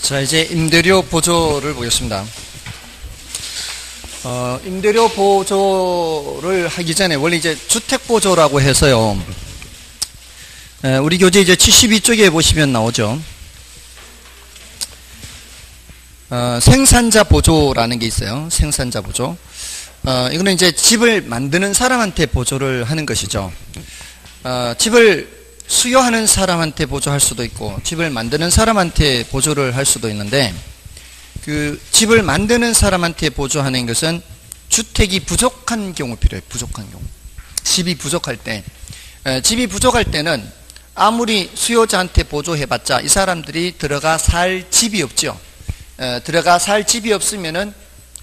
자, 이제 임대료 보조를 보겠습니다. 임대료 보조를 하기 전에 원래 이제 주택 보조라고 해서요. 우리 교재 이제 72쪽에 보시면 나오죠. 생산자 보조라는 게 있어요. 생산자 보조. 이거는 이제 집을 만드는 사람한테 보조를 하는 것이죠. 집을 수요하는 사람한테 보조할 수도 있고, 집을 만드는 사람한테 보조를 할 수도 있는데, 그 집을 만드는 사람한테 보조하는 것은 주택이 부족한 경우 필요해요. 부족한 경우. 집이 부족할 때. 집이 부족할 때는 아무리 수요자한테 보조해봤자 이 사람들이 들어가 살 집이 없죠. 들어가 살 집이 없으면은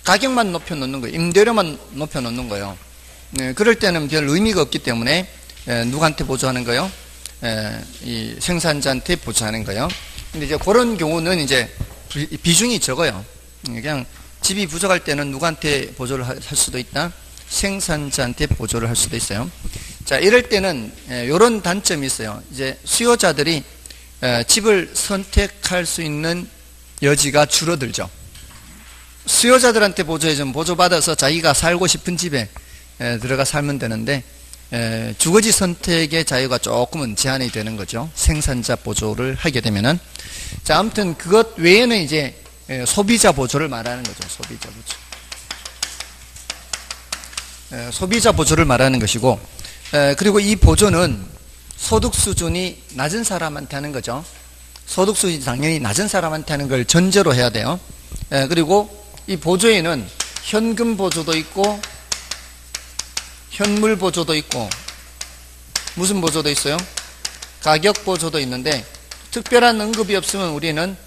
가격만 높여놓는 거예요. 임대료만 높여놓는 거예요. 그럴 때는 별 의미가 없기 때문에 누구한테 보조하는 거예요? 이 생산자한테 보조하는 거예요. 근데 이제 그런 경우는 이제 비중이 적어요. 그냥 집이 부족할 때는 누구한테 보조를 할 수도 있다? 생산자한테 보조를 할 수도 있어요. 자, 이럴 때는 이런 단점이 있어요. 이제 수요자들이 집을 선택할 수 있는 여지가 줄어들죠. 수요자들한테 보조해주면 보조받아서 자기가 살고 싶은 집에 들어가 살면 되는데, 주거지 선택의 자유가 조금은 제한이 되는 거죠. 생산자 보조를 하게 되면은. 자, 아무튼 그것 외에는 이제 소비자 보조를 말하는 거죠. 소비자 보조. 소비자 보조를 말하는 것이고, 그리고 이 보조는 소득 수준이 낮은 사람한테 하는 거죠. 소득 수준이 당연히 낮은 사람한테 하는 걸 전제로 해야 돼요. 그리고 이 보조에는 현금 보조도 있고, 현물 보조도 있고, 무슨 보조도 있어요? 가격 보조도 있는데, 특별한 언급이 없으면 우리는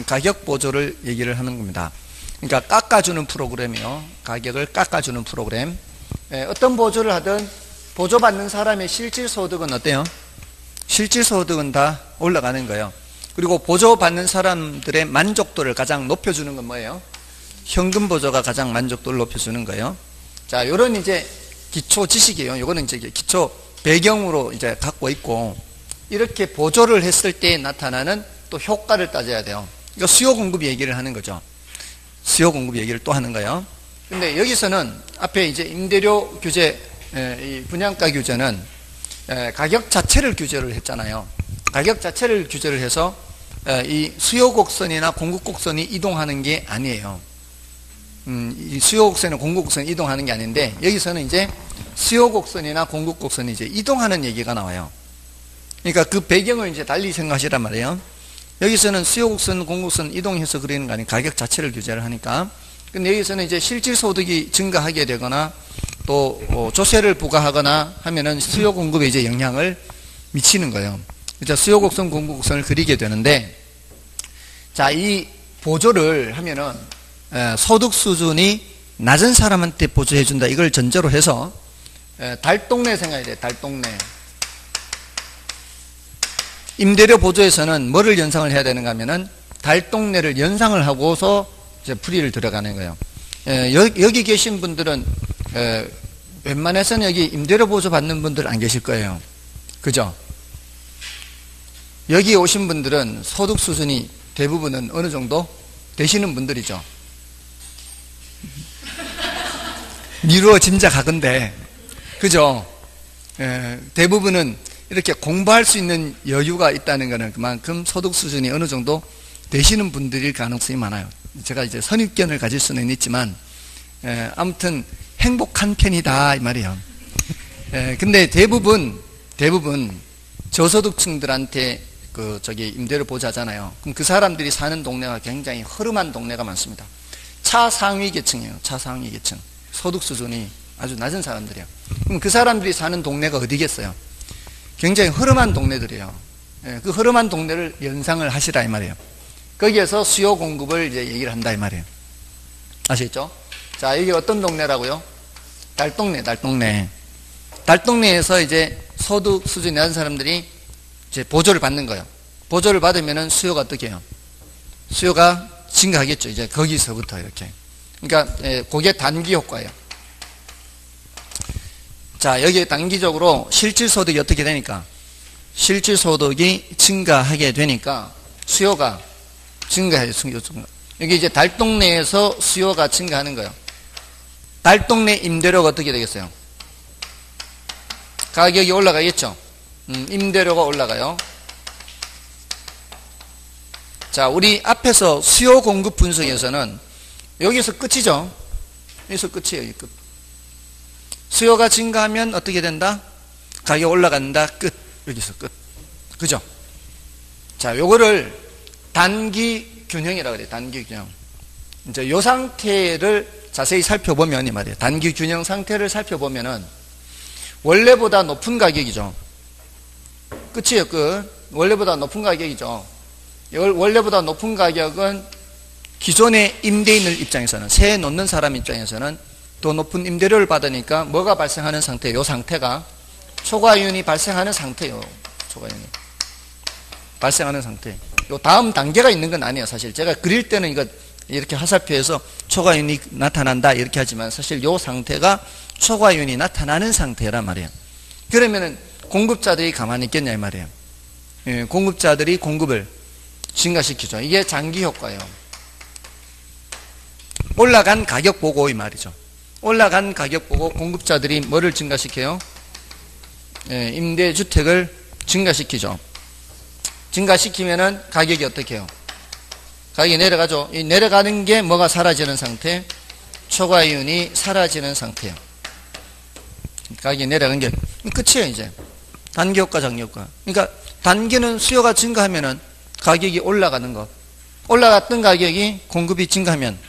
가격 보조를 얘기를 하는 겁니다. 그러니까 깎아주는 프로그램이요. 가격을 깎아주는 프로그램. 어떤 보조를 하든 보조받는 사람의 실질 소득은 어때요? 실질 소득은 다 올라가는 거예요. 그리고 보조받는 사람들의 만족도를 가장 높여주는 건 뭐예요? 현금 보조가 가장 만족도를 높여주는 거예요. 자, 요런 이제 기초 지식이에요. 요거는 이제 기초 배경으로 이제 갖고 있고, 이렇게 보조를 했을 때 나타나는 또 효과를 따져야 돼요. 이거 수요 공급 얘기를 하는 거죠. 수요 공급 얘기를 또 하는 거예요. 근데 여기서는 앞에 이제 임대료 규제, 이 분양가 규제는 가격 자체를 규제를 했잖아요. 가격 자체를 규제를 해서 이 수요 곡선이나 공급 곡선이 이동하는 게 아니에요. 이 수요 곡선이나 공급 곡선이 이동하는 게 아닌데, 여기서는 이제 수요 곡선이나 공급 곡선이 이제 이동하는 얘기가 나와요. 그러니까 그 배경을 이제 달리 생각하시란 말이에요. 여기서는 수요 곡선, 공급 곡선 이동해서 그리는 거 아니에요. 가격 자체를 규제를 하니까. 근데 여기서는 이제 실질 소득이 증가하게 되거나 또 조세를 부과하거나 하면은 수요 공급에 이제 영향을 미치는 거예요. 그래서 수요 곡선, 공급 곡선을 그리게 되는데, 자, 이 보조를 하면은 소득 수준이 낮은 사람한테 보조해 준다. 이걸 전제로 해서 달동네 생각해야 돼. 달동네. 임대료 보조에서는 뭐를 연상을 해야 되는가 하면은 달동네를 연상을 하고서 이제 풀이를 들어가는 거예요. 여기 계신 분들은 웬만해서는 여기 임대료 보조 받는 분들 안 계실 거예요. 그죠? 여기 오신 분들은 소득 수준이 대부분은 어느 정도 되시는 분들이죠. 미루어 짐작하건대. 그죠? 대부분은 이렇게 공부할 수 있는 여유가 있다는 것은 그만큼 소득 수준이 어느 정도 되시는 분들일 가능성이 많아요. 제가 이제 선입견을 가질 수는 있지만, 아무튼 행복한 편이다 이 말이에요. 근데 대부분 저소득층들한테 임대료 보조하잖아요. 그럼 그 사람들이 사는 동네가 굉장히 허름한 동네가 많습니다. 차상위 계층이에요. 차상위 계층. 소득 수준이 아주 낮은 사람들이에요. 그럼 그 사람들이 사는 동네가 어디겠어요? 굉장히 허름한 동네들이에요. 그 허름한 동네를 연상을 하시라 이 말이에요. 거기에서 수요 공급을 이제 얘기를 한다 이 말이에요. 아시겠죠? 자, 이게 어떤 동네라고요? 달동네. 달동네에서 이제 소득 수준이 낮은 사람들이 이제 보조를 받는 거예요. 보조를 받으면은 수요가 어떻게 해요? 수요가 증가하겠죠. 이제 거기서부터 이렇게. 그러니까 그게 단기 효과예요. 자, 여기 단기적으로 실질 소득이 어떻게 되니까? 실질 소득이 증가하게 되니까 수요가 증가해요. 여기 이제 달동네에서 수요가 증가하는 거예요. 달동네 임대료가 어떻게 되겠어요? 가격이 올라가겠죠. 임대료가 올라가요. 자, 우리 앞에서 수요 공급 분석에서는 여기서 끝이죠. 여기서 끝이에요. 이 끝. 수요가 증가하면 어떻게 된다? 가격 올라간다. 끝. 여기서 끝. 그죠? 자, 요거를 단기 균형이라고 그래요. 단기 균형. 이제 요 상태를 자세히 살펴보면 이 말이에요. 단기 균형 상태를 살펴보면은 원래보다 높은 가격이죠. 끝이에요. 끝. 원래보다 높은 가격이죠. 원래보다 높은 가격은 기존의 임대인을 입장에서는, 세 놓는 사람 입장에서는 더 높은 임대료를 받으니까 뭐가 발생하는 상태예요? 이 상태가 초과이윤이 발생하는 상태예요. 초과이윤이 발생하는 상태. 요 다음 단계가 있는 건 아니에요. 사실 제가 그릴 때는 이거 이렇게 화살표에서 초과이윤이 나타난다 이렇게 하지만 사실 요 상태가 초과이윤이 나타나는 상태란 말이에요. 그러면은 공급자들이 가만히 있겠냐 이 말이에요. 예, 공급자들이 공급을 증가시키죠. 이게 장기 효과예요. 올라간 가격 보고 이 말이죠. 올라간 가격 보고 공급자들이 뭐를 증가시켜요? 예, 임대주택을 증가시키죠. 증가시키면은 가격이 어떻게 해요? 가격이 내려가죠. 이 내려가는 게 뭐가 사라지는 상태? 초과이윤이 사라지는 상태예요. 가격이 내려간 게 끝이에요. 이제 단기효과, 장기효과. 그러니까 단기는 수요가 증가하면은 가격이 올라가는 것. 올라갔던 가격이 공급이 증가하면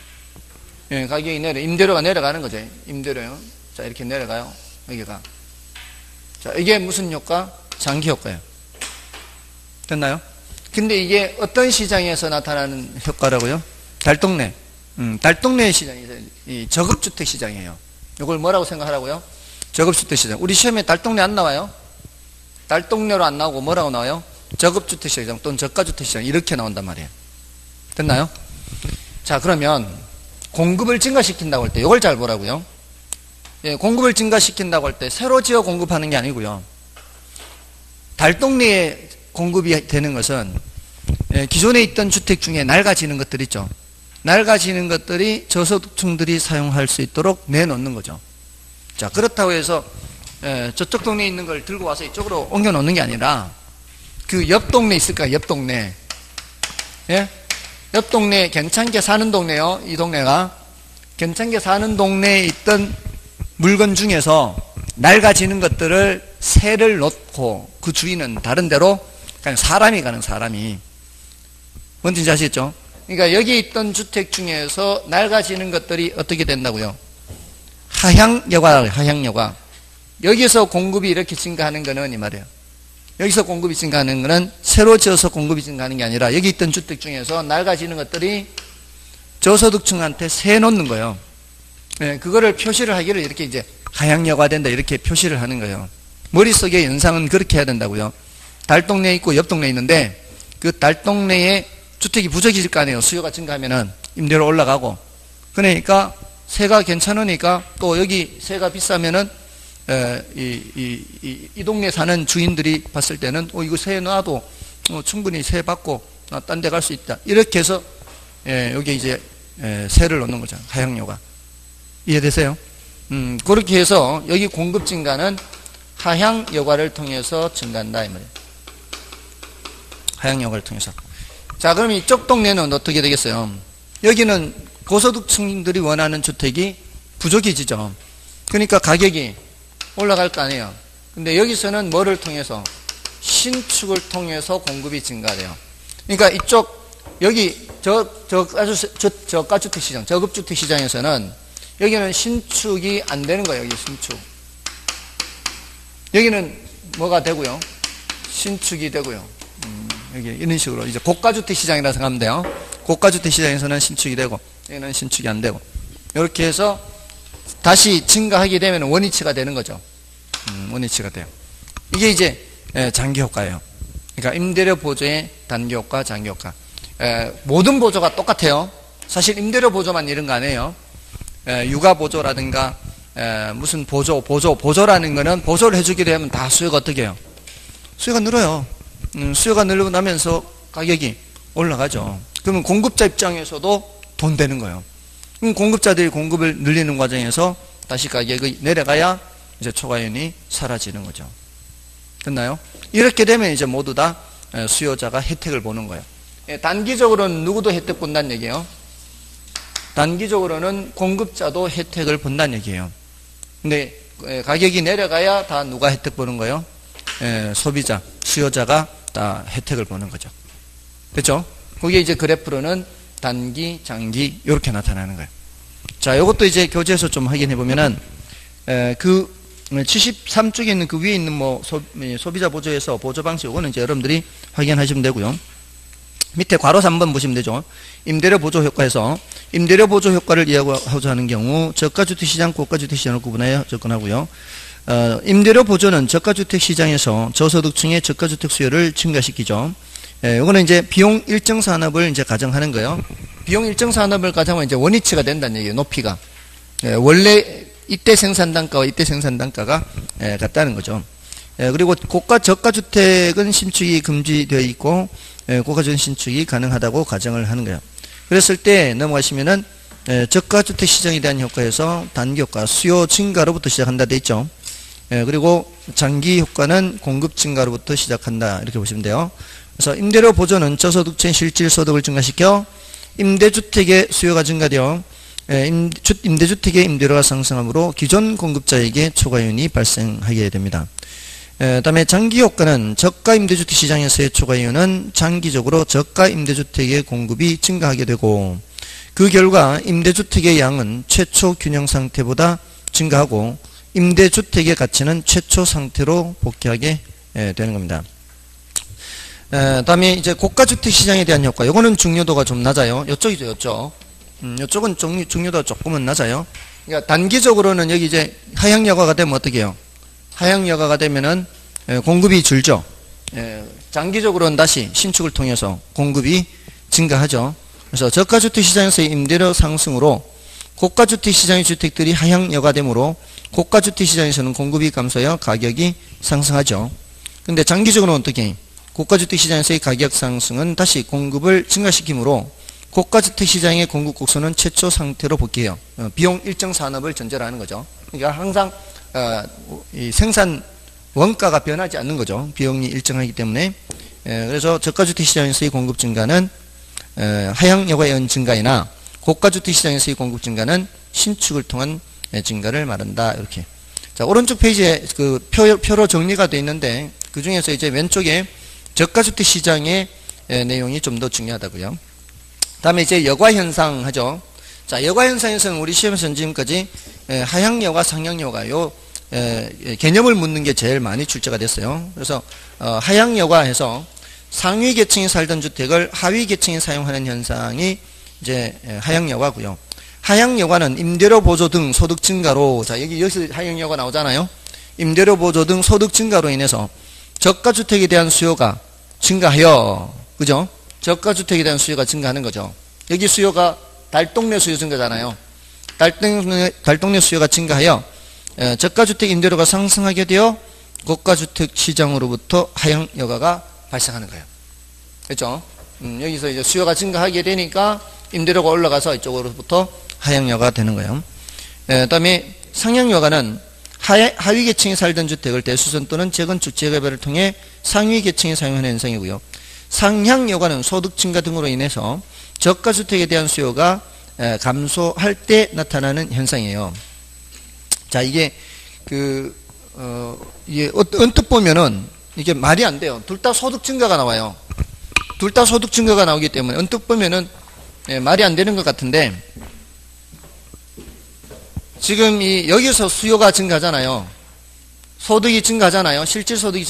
예, 가격이 임대료가 내려가는 거죠. 임대료요. 자, 이렇게 내려가요. 여기가. 자, 이게 무슨 효과? 장기 효과예요. 됐나요? 근데 이게 어떤 시장에서 나타나는 효과라고요? 달동네. 달동네 시장이 이 저급주택 시장이에요. 이걸 뭐라고 생각하라고요? 저급주택 시장. 우리 시험에 달동네 안 나와요? 달동네로 안 나오고 뭐라고 나와요? 저급주택 시장 또는 저가주택 시장 이렇게 나온단 말이에요. 됐나요? 자, 그러면 공급을 증가시킨다고 할 때 이걸 잘 보라고요. 예, 공급을 증가시킨다고 할 때 새로 지어 공급하는 게 아니고요. 달동네에 공급이 되는 것은 예, 기존에 있던 주택 중에 낡아지는 것들 있죠. 낡아지는 것들이 저소득층들이 사용할 수 있도록 내놓는 거죠. 자, 그렇다고 해서 예, 저쪽 동네에 있는 걸 들고 와서 이쪽으로 옮겨 놓는 게 아니라 그 옆 동네 있을까요? 옆 동네. 예? 옆 동네 괜찮게 사는 동네요. 이 동네가 괜찮게 사는 동네에 있던 물건 중에서 낡아지는 것들을 새를 놓고 그 주인은 다른 데로 그냥 사람이 가는 사람이 뭔지 아시겠죠? 그러니까 여기 있던 주택 중에서 낡아지는 것들이 어떻게 된다고요? 하향여과, 하향여과. 여기서 공급이 이렇게 증가하는 거는 이 말이에요. 여기서 공급이 증가하는 거는 새로 지어서 공급이 증가하는 게 아니라 여기 있던 주택 중에서 낡아지는 것들이 저소득층한테 새 놓는 거예요. 네, 그거를 표시를 하기를 이렇게 이제 하향여과된다 이렇게 표시를 하는 거예요. 머릿속에 연상은 그렇게 해야 된다고요. 달동네에 있고 옆 동네에 있는데 그 달동네에 주택이 부족해질 거 아니에요. 수요가 증가하면은 임대료 올라가고 그러니까 세가 괜찮으니까 또 여기 세가 비싸면은 이 동네 사는 주인들이 봤을 때는 이거 세 놔도 충분히 세 받고 딴 데 갈 수 있다. 이렇게 해서 여기 이제 세를 놓는 거죠. 하향여과. 이해되세요? 그렇게 해서 여기 공급 증가는 하향여과를 통해서 증가한다 이 말이에요. 하향여과를 통해서. 자, 그럼 이쪽 동네는 어떻게 되겠어요? 여기는 고소득층들이 원하는 주택이 부족해지죠. 그러니까 가격이 올라갈 거 아니에요. 근데 여기서는 뭐를 통해서? 신축을 통해서 공급이 증가돼요. 그러니까 이쪽, 여기, 저가주택 시장, 저급주택 시장에서는 여기는 신축이 안 되는 거예요. 여기 신축. 여기는 뭐가 되고요? 신축이 되고요. 여기 이런 식으로 이제 고가주택 시장이라 생각하면 돼요. 고가주택 시장에서는 신축이 되고, 여기는 신축이 안 되고. 이렇게 해서 다시 증가하게 되면 원위치가 되는 거죠. 원위치가 돼요. 이게 이제 장기 효과예요. 그러니까 임대료 보조의 단기 효과, 장기 효과. 모든 보조가 똑같아요. 사실 임대료 보조만 이런 거 아니에요. 육아 보조라든가 무슨 보조라는 거는 보조를 해주게 되면 다 수요가 어떻게 해요? 수요가 늘어요. 수요가 늘고 나면서 가격이 올라가죠. 그러면 공급자 입장에서도 돈 되는 거예요. 그럼 공급자들이 공급을 늘리는 과정에서 다시 가격이 내려가야 이제 초과이윤이 사라지는 거죠. 됐나요? 이렇게 되면 이제 모두 다 수요자가 혜택을 보는 거예요. 단기적으로는 누구도 혜택 본다는 얘기예요. 단기적으로는 공급자도 혜택을 본다는 얘기예요. 근데 가격이 내려가야 다 누가 혜택 보는 거예요? 소비자, 수요자가 다 혜택을 보는 거죠. 그렇죠? 그게 이제 그래프로는 단기, 장기 이렇게 나타나는 거예요. 자, 이것도 이제 교재에서 좀 확인해 보면은 그 73쪽에 있는 그 위에 있는 뭐 소비자 보조에서 보조 방식 이거는 이제 여러분들이 확인하시면 되고요. 밑에 괄호 3번 보시면 되죠. 임대료 보조 효과에서 임대료 보조 효과를 이해하고자 하는 경우 저가주택 시장, 고가주택 시장을 구분하여 접근하고요. 임대료 보조는 저가주택 시장에서 저소득층의 저가주택 수요를 증가시키죠. 이거는 이제 비용 일정 산업을 이제 가정하는 거예요. 비용 일정 산업을 가정하면 이제 원위치가 된다는 얘기예요. 높이가. 원래 이때 생산 단가와 이때 생산 단가가 같다는 거죠. 그리고 고가 저가주택은 신축이 금지되어 있고 고가주택 신축이 가능하다고 가정을 하는 거예요. 그랬을 때 넘어가시면은 저가주택 시장에 대한 효과에서 단기 효과 수요 증가로부터 시작한다 돼 있죠. 그리고 장기 효과는 공급 증가로부터 시작한다 이렇게 보시면 돼요. 그래서 임대료 보조는 저소득층 실질 소득을 증가시켜 임대주택의 수요가 증가되어 임대주택의 임대료가 상승하므로 기존 공급자에게 초과이윤이 발생하게 됩니다. 다음에 장기 효과는 저가 임대주택 시장에서의 초과이윤은 장기적으로 저가 임대주택의 공급이 증가하게 되고 그 결과 임대주택의 양은 최초 균형 상태보다 증가하고 임대주택의 가치는 최초 상태로 복귀하게 되는 겁니다. 다음에 이제 고가주택 시장에 대한 효과. 이거는 중요도가 좀 낮아요. 이쪽이죠, 이쪽. 이쪽은 중요도가 조금은 낮아요. 그러니까 단기적으로는 여기 이제 하향 여가가 되면 어떻게 해요? 하향 여가가 되면은 공급이 줄죠. 장기적으로는 다시 신축을 통해서 공급이 증가하죠. 그래서 저가주택 시장에서의 임대료 상승으로 고가주택 시장의 주택들이 하향 여가되므로 고가주택 시장에서는 공급이 감소하여 가격이 상승하죠. 근데 장기적으로는 어떻게 해요? 고가주택 시장에서의 가격 상승은 다시 공급을 증가시키므로 고가주택 시장의 공급 곡선은 최초 상태로 복귀해요. 비용 일정 산업을 전제로 하는 거죠. 그러니까 항상 이 생산 원가가 변하지 않는 거죠. 비용이 일정하기 때문에. 그래서 저가주택 시장에서의 공급 증가는 하향 여가에 의한 증가이나 고가주택 시장에서의 공급 증가는 신축을 통한 증가를 말한다. 이렇게. 자, 오른쪽 페이지에 그 표로 정리가 되어 있는데 그 중에서 이제 왼쪽에 저가주택 시장의 내용이 좀 더 중요하다고요. 다음에 이제 여과현상 하죠. 자, 여과현상에서는 우리 시험에서는 지금까지 하향여과, 상향여과 요 개념을 묻는 게 제일 많이 출제가 됐어요. 그래서 하향여과 해서 상위 계층이 살던 주택을 하위 계층이 사용하는 현상이 이제 하향여과고요. 하향여과는 임대료 보조 등 소득 증가로, 자, 여기서 하향여과 나오잖아요. 임대료 보조 등 소득 증가로 인해서 저가주택에 대한 수요가 증가하여, 그죠? 저가주택에 대한 수요가 증가하는 거죠. 여기 수요가 달동네 수요 증가잖아요. 달동네 수요가 증가하여 저가주택 임대료가 상승하게 되어 고가주택 시장으로부터 하향 여가가 발생하는 거예요. 그렇죠? 여기서 이제 수요가 증가하게 되니까 임대료가 올라가서 이쪽으로부터 하향 여가가 되는 거예요. 그다음에 상향 여가는 하위 계층이 살던 주택을 대수선 또는 재건축 재개발을 통해 상위 계층이 사용하는 현상이고요. 상향 여가는 소득 증가 등으로 인해서 저가주택에 대한 수요가 감소할 때 나타나는 현상이에요. 자, 이게 이게 언뜻 보면은 이게 말이 안 돼요. 둘 다 소득 증가가 나와요. 둘 다 소득 증가가 나오기 때문에 언뜻 보면은 말이 안 되는 것 같은데, 지금 여기서 수요가 증가하잖아요. 소득이 증가하잖아요. 실질소득이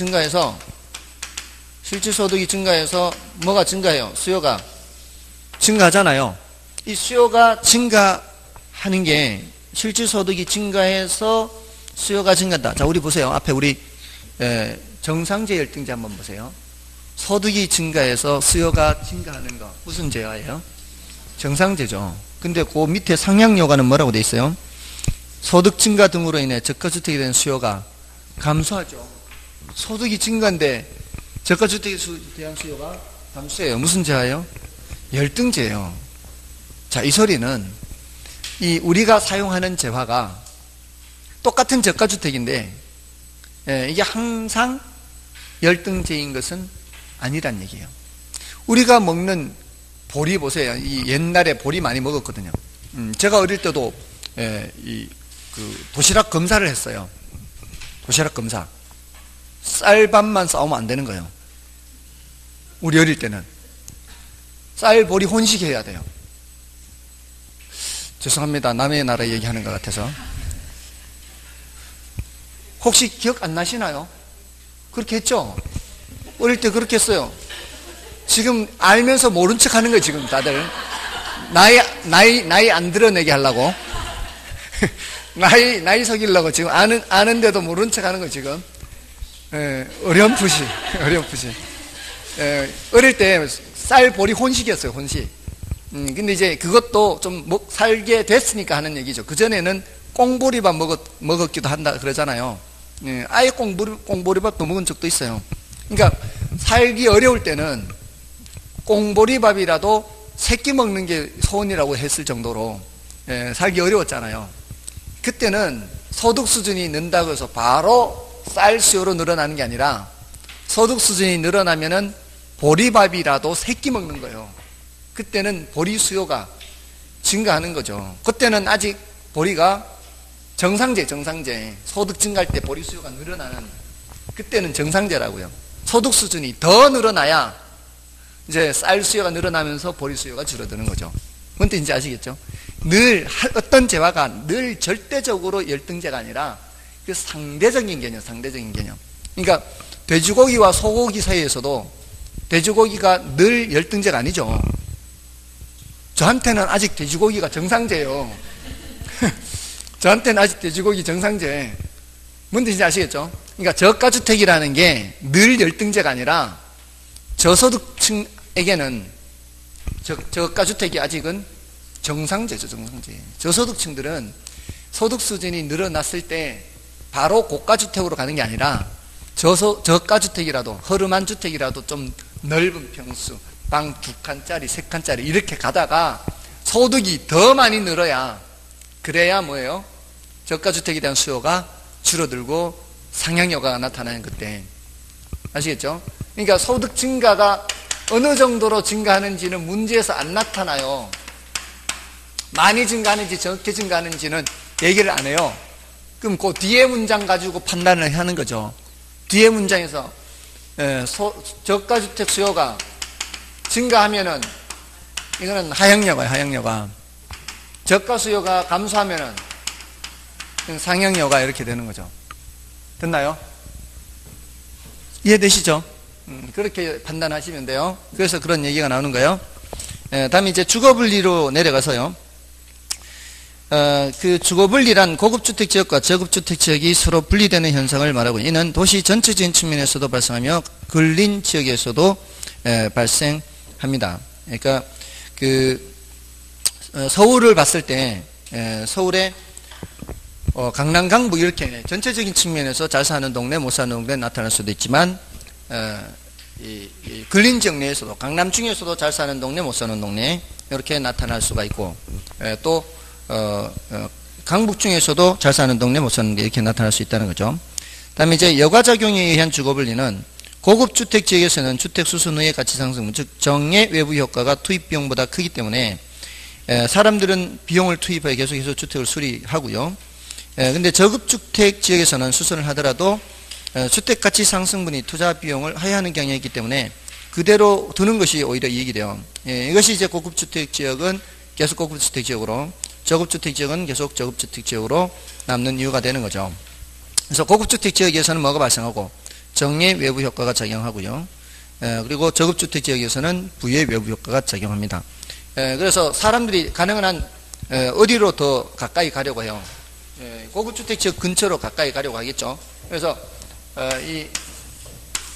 증가해서 뭐가 증가해요? 수요가 증가하잖아요. 이 수요가 증가하는 게 실질소득이 증가해서 수요가 증가한다. 자, 우리 보세요. 앞에 우리 정상제 열등제 한번 보세요. 소득이 증가해서 수요가 증가하는 거 무슨 제화예요? 정상제죠. 근데 그 밑에 상향여가는 뭐라고 돼 있어요? 소득 증가 등으로 인해 저가주택에 대한 수요가 감소하죠. 소득이 증가인데 저가주택에 대한 수요가 잠수예요. 무슨 재화요? 열등재예요. 자, 이 소리는 이 우리가 사용하는 재화가 똑같은 저가주택인데 이게 항상 열등재인 것은 아니란 얘기예요. 우리가 먹는 보리 보세요. 이 옛날에 보리 많이 먹었거든요. 제가 어릴 때도 도시락 검사를 했어요. 도시락 검사. 쌀밥만 싸우면 안 되는 거예요. 우리 어릴 때는 쌀 보리 혼식해야 돼요. 죄송합니다. 남의 나라 얘기하는 것 같아서. 혹시 기억 안 나시나요? 그렇게 했죠? 어릴 때 그렇게 했어요. 지금 알면서 모른 척 하는 거예요, 지금 다들. 나이 안 드러내게 하려고. 나이 속이려고 지금 아는데도 모른 척 하는 거예요, 지금. 어렴풋이. 어릴 때 쌀보리 혼식이었어요, 혼식. 근데 이제 그것도 좀 살게 됐으니까 하는 얘기죠. 그전에는 꽁보리밥 먹었기도 한다 그러잖아요. 아예 꽁보리밥도 먹은 적도 있어요. 그러니까 살기 어려울 때는 꽁보리밥이라도 새끼 먹는 게 소원이라고 했을 정도로 살기 어려웠잖아요. 그때는 소득 수준이 는다고 해서 바로 쌀 수요로 늘어나는 게 아니라 소득 수준이 늘어나면은 보리밥이라도 새끼 먹는 거예요. 그때는 보리 수요가 증가하는 거죠. 그때는 아직 보리가 정상제. 소득 증가할 때 보리 수요가 늘어나는, 그때는 정상제라고요. 소득 수준이 더 늘어나야 이제 쌀 수요가 늘어나면서 보리 수요가 줄어드는 거죠. 뭔 뜻인지 아시겠죠? 늘 어떤 재화가 늘 절대적으로 열등제가 아니라 그 상대적인 개념. 그러니까 돼지고기와 소고기 사이에서도 돼지고기가 늘 열등제가 아니죠. 저한테는 아직 돼지고기가 정상제예요. 저한테는 아직 돼지고기 정상제. 뭔 뜻인지 아시겠죠? 그러니까 저가주택이라는 게 늘 열등제가 아니라 저소득층에게는 저가주택이 아직은 정상제죠, 정상제. 저소득층들은 소득 수준이 늘어났을 때 바로 고가주택으로 가는 게 아니라 저가주택이라도, 허름한 주택이라도 좀 넓은 평수, 방 2칸짜리, 3칸짜리 이렇게 가다가 소득이 더 많이 늘어야, 그래야 뭐예요? 저가주택에 대한 수요가 줄어들고 상향효과가 나타나는 그때. 아시겠죠? 그러니까 소득 증가가 어느 정도로 증가하는지는 문제에서 안 나타나요. 많이 증가하는지 적게 증가하는지는 얘기를 안 해요. 그럼 그 뒤에 문장 가지고 판단을 하는 거죠. 뒤에 문장에서 저가주택 수요가 증가하면은 이거는 하향효과예요, 하향효과. 저가 수요가 감소하면은 상향효과 이렇게 되는 거죠. 됐나요? 이해되시죠? 그렇게 판단하시면 돼요. 그래서 그런 얘기가 나오는 거예요. 다음에 이제 주거분리로 내려가서요. 그 주거분리란 고급주택지역과 저급주택지역이 서로 분리되는 현상을 말하고, 이는 도시 전체적인 측면에서도 발생하며 근린지역에서도 발생합니다. 그러니까 서울을 봤을 때 서울의 강남, 강북 이렇게 전체적인 측면에서 잘 사는 동네, 못 사는 동네 나타날 수도 있지만 이 근린지역 내에서도, 강남 중에서도 잘 사는 동네, 못 사는 동네 이렇게 나타날 수가 있고, 또 강북 중에서도 잘 사는 동네, 못 사는 게 이렇게 나타날 수 있다는 거죠. 다음에 이제 여과작용에 의한 주거분리는 고급주택 지역에서는 주택 수선 후의 가치 상승, 즉 정의 외부 효과가 투입 비용보다 크기 때문에 사람들은 비용을 투입해 계속해서 주택을 수리하고요. 근데 저급주택 지역에서는 수선을 하더라도 주택 가치 상승분이 투자 비용을 하회하는 경향이 있기 때문에 그대로 두는 것이 오히려 이익이 돼요. 이것이 이제 고급주택 지역은 계속 고급주택 지역으로, 저급주택 지역은 계속 저급주택 지역으로 남는 이유가 되는 거죠. 그래서 고급주택 지역에서는 뭐가 발생하고 정의 외부 효과가 작용하고요. 그리고 저급주택 지역에서는 부의 외부 효과가 작용합니다. 그래서 사람들이 가능한 한 어디로 더 가까이 가려고 해요? 고급주택 지역 근처로 가까이 가려고 하겠죠. 그래서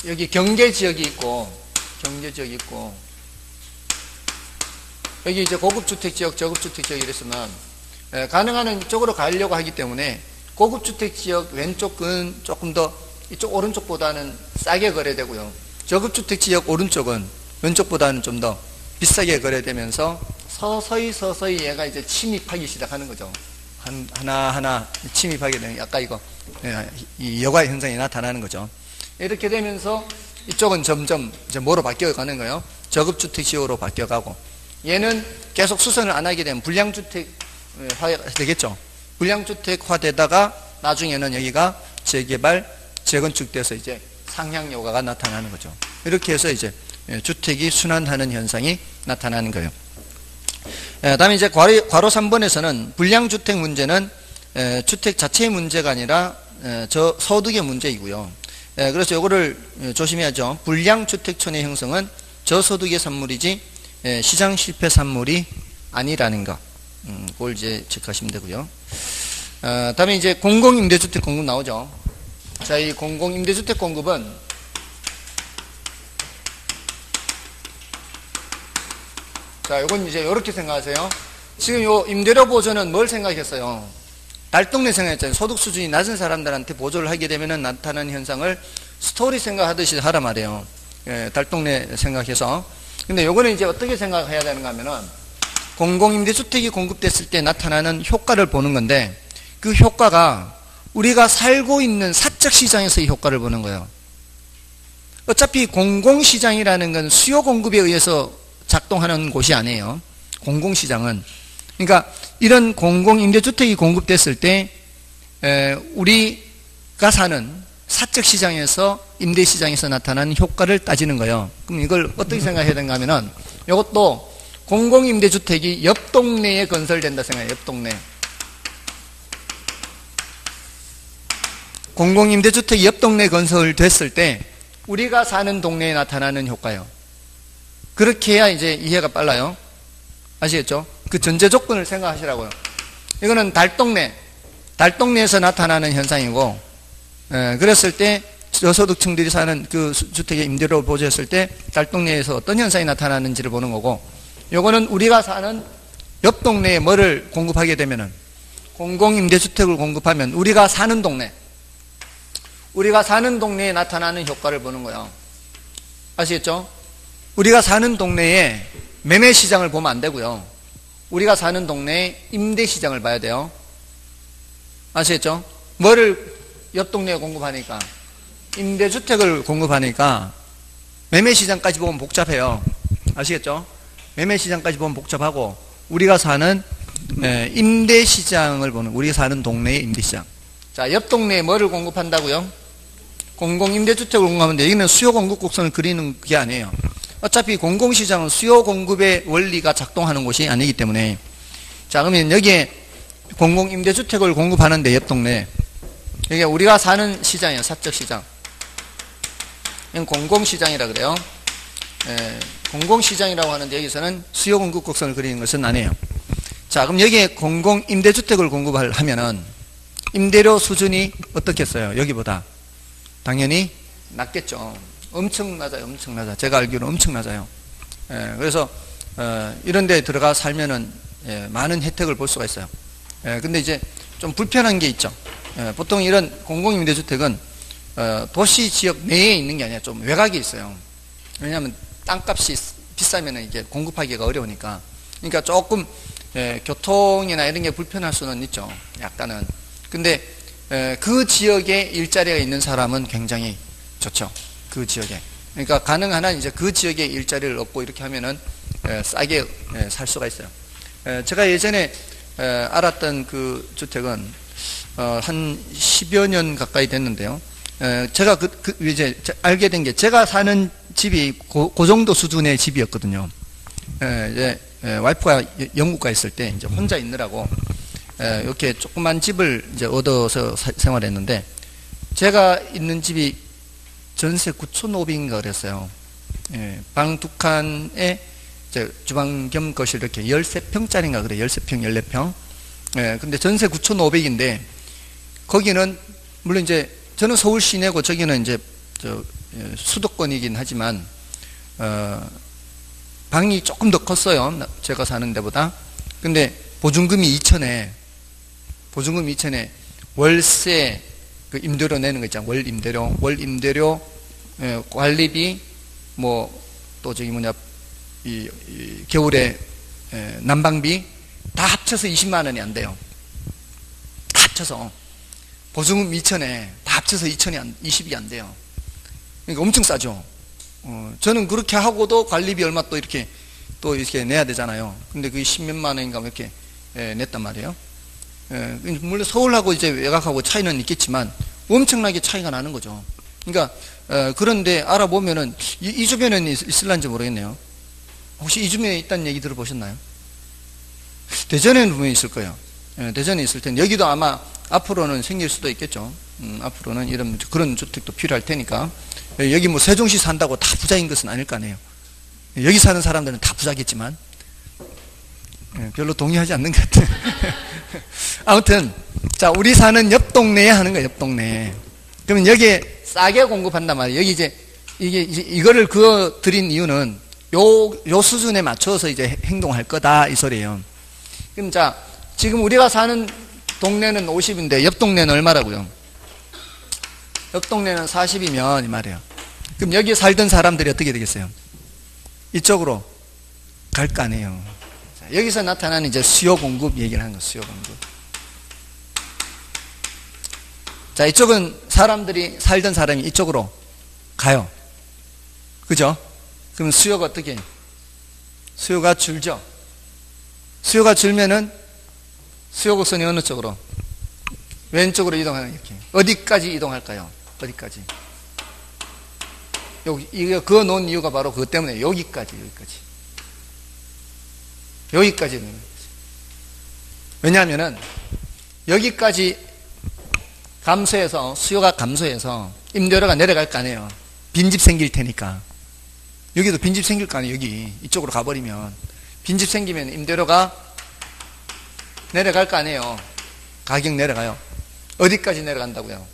여기 경계지역이 있고 여기 이제 고급주택 지역, 저급주택 지역 이랬으면 가능한 한 이쪽으로 가려고 하기 때문에 고급주택 지역 왼쪽은 조금 더 이쪽 오른쪽보다는 싸게 거래되고요. 저급주택 지역 오른쪽은 왼쪽보다는 좀 더 비싸게 거래되면서 서서히 얘가 이제 침입하기 시작하는 거죠. 하나하나 침입하게 되는, 아까 이 여과 현상이 나타나는 거죠. 이렇게 되면서 이쪽은 점점 이제 뭐로 바뀌어가는 거예요? 저급주택 지역으로 바뀌어가고, 얘는 계속 수선을 안 하게 되면 불량주택화 되겠죠. 불량주택화 되다가 나중에는 여기가 재개발, 재건축돼서 이제 상향 여과가 나타나는 거죠. 이렇게 해서 이제 주택이 순환하는 현상이 나타나는 거예요. 다음에 이제 괄호 3번에서는 불량주택 문제는 주택 자체의 문제가 아니라 저소득의 문제이고요. 그래서 이거를 조심해야죠. 불량주택촌의 형성은 저소득의 산물이지 시장 실패 산물이 아니라는 거. 그걸 이제 체크하시면 되고요. 다음에 이제 공공임대주택 공급 나오죠. 자, 이 공공임대주택 공급은 자, 이건 이제 이렇게 생각하세요. 지금 요 임대료 보조는 뭘 생각했어요? 달동네 생각했잖아요. 소득 수준이 낮은 사람들한테 보조를 하게 되면 나타나는 현상을 스토리 생각하듯이 하라 말이에요. 달동네 생각해서. 근데 요거는 이제 어떻게 생각해야 되는가 하면은 공공임대주택이 공급됐을 때 나타나는 효과를 보는 건데, 그 효과가 우리가 살고 있는 사적 시장에서의 효과를 보는 거예요. 어차피 공공시장이라는 건 수요 공급에 의해서 작동하는 곳이 아니에요. 공공시장은. 그러니까 이런 공공임대주택이 공급됐을 때 우리가 사는 사적시장에서 임대시장에서 나타나는 효과를 따지는 거예요. 그럼 이걸 어떻게 생각해야 되는가 하면은 이것도 공공임대주택이 옆 동네에 건설된다 생각해요. 옆 동네. 공공임대주택이 옆 동네에 건설됐을 때 우리가 사는 동네에 나타나는 효과예요. 그렇게 해야 이제 이해가 빨라요. 아시겠죠? 그 전제 조건을 생각하시라고요. 이거는 달동네에서 나타나는 현상이고, 그랬을 때 저소득층들이 사는 그 주택의 임대료 보조했을 때 달동네에서 어떤 현상이 나타나는지를 보는 거고, 요거는 우리가 사는 옆 동네에 뭐를 공급하게 되면은 공공임대주택을 공급하면 우리가 사는 동네에 나타나는 효과를 보는 거예요. 아시겠죠? 우리가 사는 동네에 매매시장을 보면 안 되고요. 우리가 사는 동네에 임대시장을 봐야 돼요. 아시겠죠? 뭐를 옆 동네에 공급하니까? 임대주택을 공급하니까 매매시장까지 보면 복잡해요. 아시겠죠? 매매시장까지 보면 복잡하고 우리가 사는 임대시장을 보는, 우리가 사는 동네의 임대시장. 자, 옆 동네에 뭐를 공급한다고요? 공공임대주택을 공급하는데 여기는 수요 공급 곡선을 그리는 게 아니에요. 어차피 공공시장은 수요 공급의 원리가 작동하는 곳이 아니기 때문에. 자, 그러면 여기에 공공임대주택을 공급하는데 옆 동네, 여기 우리가 사는 시장이에요. 사적시장. 이건 공공시장이라 그래요. 공공시장이라고 하는데 여기서는 수요 공급 곡선을 그리는 것은 아니에요. 자, 그럼 여기에 공공임대주택을 공급을 하면은 임대료 수준이 어떻겠어요? 여기보다 당연히 낮겠죠. 엄청 낮아요. 엄청 낮아. 제가 알기로는 엄청 낮아요. 그래서 이런 데 들어가 살면은 많은 혜택을 볼 수가 있어요. 근데 이제 좀 불편한 게 있죠. 보통 이런 공공임대주택은 도시 지역 내에 있는 게 아니라 좀 외곽에 있어요. 왜냐하면 땅값이 비싸면 이게 공급하기가 어려우니까. 그러니까 조금 교통이나 이런 게 불편할 수는 있죠. 약간은. 근데 그 지역에 일자리가 있는 사람은 굉장히 좋죠. 그 지역에. 그러니까 가능한 한 이제 그 지역에 일자리를 얻고 이렇게 하면은 싸게 살 수가 있어요. 제가 예전에 알았던 그 주택은 한 10여 년 가까이 됐는데요. 제가 이제 알게 된 게, 제가 사는 집이 그 정도 수준의 집이었거든요. 이제 와이프가 영국 가 있을 때 이제 혼자 있느라고 이렇게 조그만 집을 이제 얻어서 생활했는데, 제가 있는 집이 전세 9,500인가 그랬어요. 방 2칸에 주방 겸 거실 이렇게 13평짜리인가 그래. 13평, 14평. 근데 전세 9,500인데, 거기는, 물론 이제, 저는 서울 시내고, 저기는 이제, 수도권이긴 하지만, 방이 조금 더 컸어요. 제가 사는 데보다. 근데, 보증금이 2천에, 월세, 그 임대료 내는 거 있잖아요. 월 임대료, 관리비, 뭐, 또 저기 뭐냐 겨울에 난방비 다 합쳐서 20만 원이 안 돼요. 다 합쳐서 보증금 2천에 다 합쳐서 20이 안 돼요. 그러니까 엄청 싸죠. 저는 그렇게 하고도 관리비 얼마 또 이렇게 내야 되잖아요. 근데 그게 10몇만 원인가 이렇게 냈단 말이에요. 물론 서울하고 이제 외곽하고 차이는 있겠지만 엄청나게 차이가 나는 거죠. 그러니까 그런데 알아보면은 이 주변에는 있을런지 모르겠네요. 혹시 이 주변에 있다는 얘기 들어보셨나요? 대전에는 분명히 있을 거예요. 대전에 있을 텐데 여기도 아마 앞으로는 생길 수도 있겠죠. 앞으로는 그런 주택도 필요할 테니까. 여기 뭐 세종시 산다고 다 부자인 것은 아닐 거 아니에요. 여기 사는 사람들은 다 부자겠지만 별로 동의하지 않는 것 같아요. 아무튼 자, 우리 사는 옆 동네에 하는 거예요. 옆 동네에. 그러면 여기에 싸게 공급한단 말이에요. 여기 이제 이거를 그어 드린 이유는 요 수준에 맞춰서 이제 행동할 거다 이 소리예요. 그럼 자, 지금 우리가 사는 동네는 50인데 옆 동네는 얼마라고요? 옆 동네는 40이면 이 말이에요. 그럼 여기 살던 사람들이 어떻게 되겠어요? 이쪽으로 갈 거 아니에요. 자, 여기서 나타나는 이제 수요 공급 얘기를 하는 거예요. 수요 공급. 자, 이쪽은 살던 사람이 이쪽으로 가요. 그죠? 그럼 수요가 어떻게 해요? 수요가 줄죠? 수요가 줄면은 수요 곡선이 어느 쪽으로? 왼쪽으로 이동하는 이렇게. 어디까지 이동할까요? 어디까지? 이거 그어 놓은 이유가 바로 그것 때문에 여기까지. 왜냐하면은 여기까지 감소해서 수요가 감소해서 임대료가 내려갈 거 아니에요. 빈집 생길 테니까. 여기도 빈집 생길 거 아니에요. 여기 이쪽으로 가버리면 빈집 생기면 임대료가 내려갈 거 아니에요. 가격 내려가요. 어디까지 내려간다고요?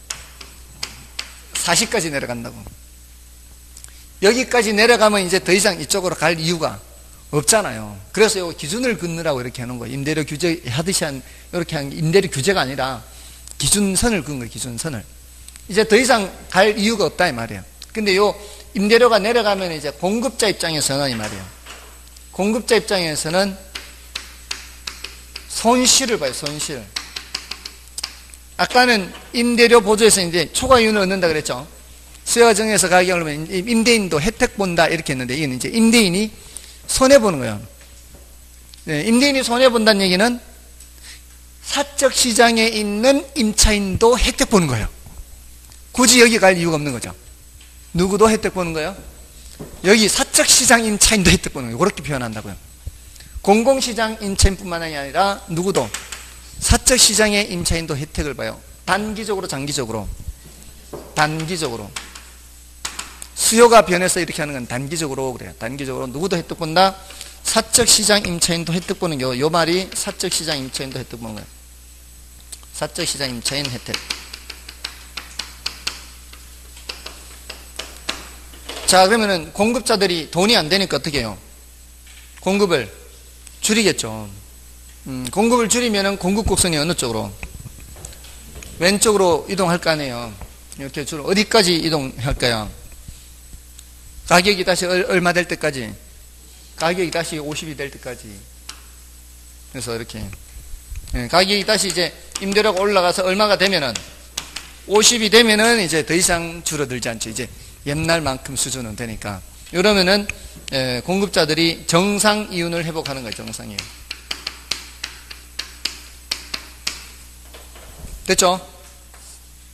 40까지 내려간다고. 여기까지 내려가면 이제 더 이상 이쪽으로 갈 이유가 없잖아요. 그래서 요 기준을 긋느라고 이렇게 하는 거예요. 임대료 규제 하듯이 이렇게 한 임대료 규제가 아니라 기준선을 그은 거예요. 기준선을. 이제 더 이상 갈 이유가 없다 이 말이에요. 근데 요 임대료가 내려가면 이제 공급자 입장에서는 이 말이에요. 공급자 입장에서는 손실을 봐요. 손실. 아까는 임대료 보조에서 이제 초과이윤을 얻는다 그랬죠. 수요가 정해서 가격을 오르면 임대인도 혜택 본다 이렇게 했는데 이건 이제 임대인이 손해 보는 거예요. 네, 임대인이 손해 본다는 얘기는 사적 시장에 있는 임차인도 혜택 보는 거예요. 굳이 여기 갈 이유가 없는 거죠. 누구도 혜택 보는 거예요? 여기 사적 시장 임차인도 혜택 보는 거예요. 그렇게 표현한다고요. 공공시장 임차인뿐만 아니라 누구도 사적 시장의 임차인도 혜택을 봐요. 단기적으로 장기적으로. 수요가 변해서 이렇게 하는 건 단기적으로 그래요. 단기적으로 누구도 혜택 본다. 사적 시장 임차인도 혜택 보는 게 요 말이 사적 시장 임차인도 혜택 보는 거예요. 사적 시장 임차인 혜택. 자, 그러면은 공급자들이 돈이 안 되니까 어떻게 해요? 공급을 줄이겠죠. 공급을 줄이면은 공급 곡선이 어느 쪽으로? 왼쪽으로 이동할 거 아니에요. 이렇게 줄 어디까지 이동할까요? 가격이 다시 얼마 될 때까지? 가격이 다시 50이 될 때까지. 그래서 이렇게 가격이 다시 이제 임대료가 올라가서 얼마가 되면은 50이 되면은 이제 더 이상 줄어들지 않죠. 이제 옛날만큼 수준은 되니까. 이러면은 공급자들이 정상 이윤을 회복하는 거예요. 정상 이윤. 됐죠?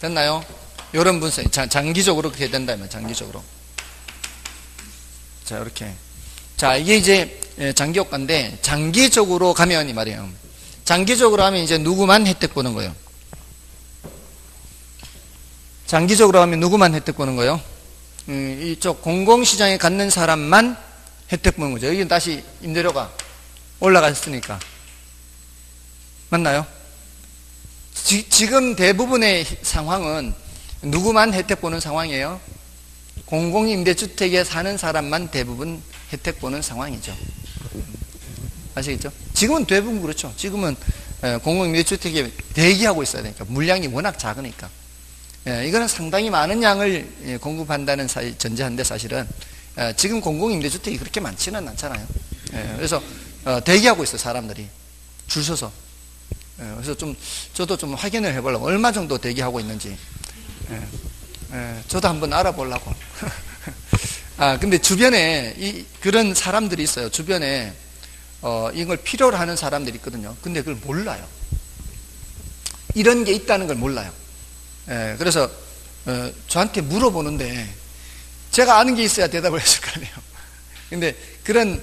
됐나요? 이런 분석. 장기적으로 그렇게 된다면 장기적으로. 자, 이렇게. 자, 이게 이제 장기 효과인데 장기적으로 가면 이 말이에요. 장기적으로 하면 이제 누구만 혜택 보는 거예요? 장기적으로 하면 누구만 혜택 보는 거예요? 이쪽 공공시장에 갖는 사람만 혜택 보는 거죠. 여기는 다시 임대료가 올라갔으니까. 맞나요? 지금 대부분의 상황은 누구만 혜택 보는 상황이에요? 공공임대주택에 사는 사람만 대부분 혜택 보는 상황이죠. 아시겠죠? 지금은 대부분 그렇죠. 지금은 공공임대주택에 대기하고 있어야 되니까. 물량이 워낙 작으니까. 이거는 상당히 많은 양을 공급한다는 전제한데 사실은 지금 공공임대주택이 그렇게 많지는 않잖아요. 그래서 대기하고 있어요, 사람들이 줄 서서. 그래서 저도 좀 확인을 해보려고, 얼마 정도 대기하고 있는지. 저도 한번 알아보려고. 근데 주변에 그런 사람들이 있어요. 주변에 이걸 필요로 하는 사람들이 있거든요. 근데 그걸 몰라요. 이런 게 있다는 걸 몰라요. 그래서 저한테 물어보는데 제가 아는 게 있어야 대답을 했을 거 아니에요. 근데 그런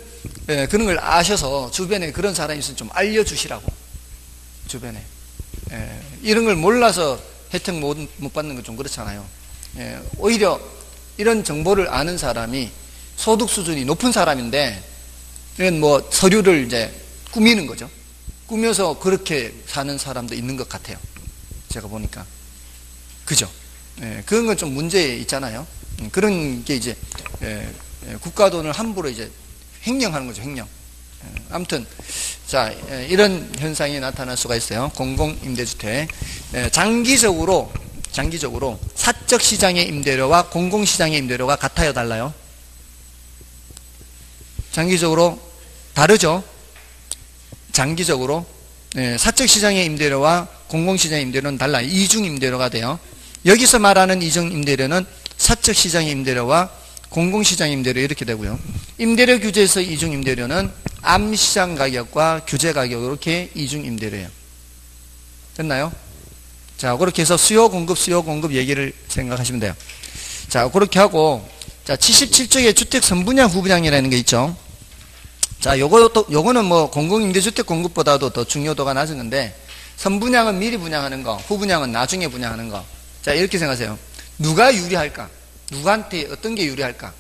걸 아셔서 주변에 그런 사람이 있으면 좀 알려주시라고. 주변에 이런 걸 몰라서 혜택 못 받는 건 좀 그렇잖아요. 오히려 이런 정보를 아는 사람이 소득 수준이 높은 사람인데, 이건 뭐 서류를 이제 꾸미는 거죠. 꾸며서 그렇게 사는 사람도 있는 것 같아요. 제가 보니까. 그죠? 그런 건 좀 문제 있잖아요. 그런 게 이제 국가 돈을 함부로 이제 횡령하는 거죠, 횡령. 아무튼 자, 이런 현상이 나타날 수가 있어요. 공공임대주택. 장기적으로 사적 시장의 임대료와 공공시장의 임대료가 같아요, 달라요? 장기적으로 다르죠? 장기적으로 사적 시장의 임대료와 공공시장의 임대료는 달라요. 이중 임대료가 돼요. 여기서 말하는 이중 임대료는 사적 시장의 임대료와 공공시장 임대료 이렇게 되고요. 임대료 규제에서 이중 임대료는 암시장 가격과 규제 가격, 이렇게 이중 임대료예요. 됐나요? 자, 그렇게 해서 수요 공급 얘기를 생각하시면 돼요. 자, 그렇게 하고, 자, 77쪽에 주택 선분양 후분양이라는 게 있죠. 자, 요거는 뭐 공공임대주택 공급보다도 더 중요도가 낮은 건데, 선분양은 미리 분양하는 거, 후분양은 나중에 분양하는 거. 자, 이렇게 생각하세요. 누가 유리할까? 누구한테 어떤 게 유리할까?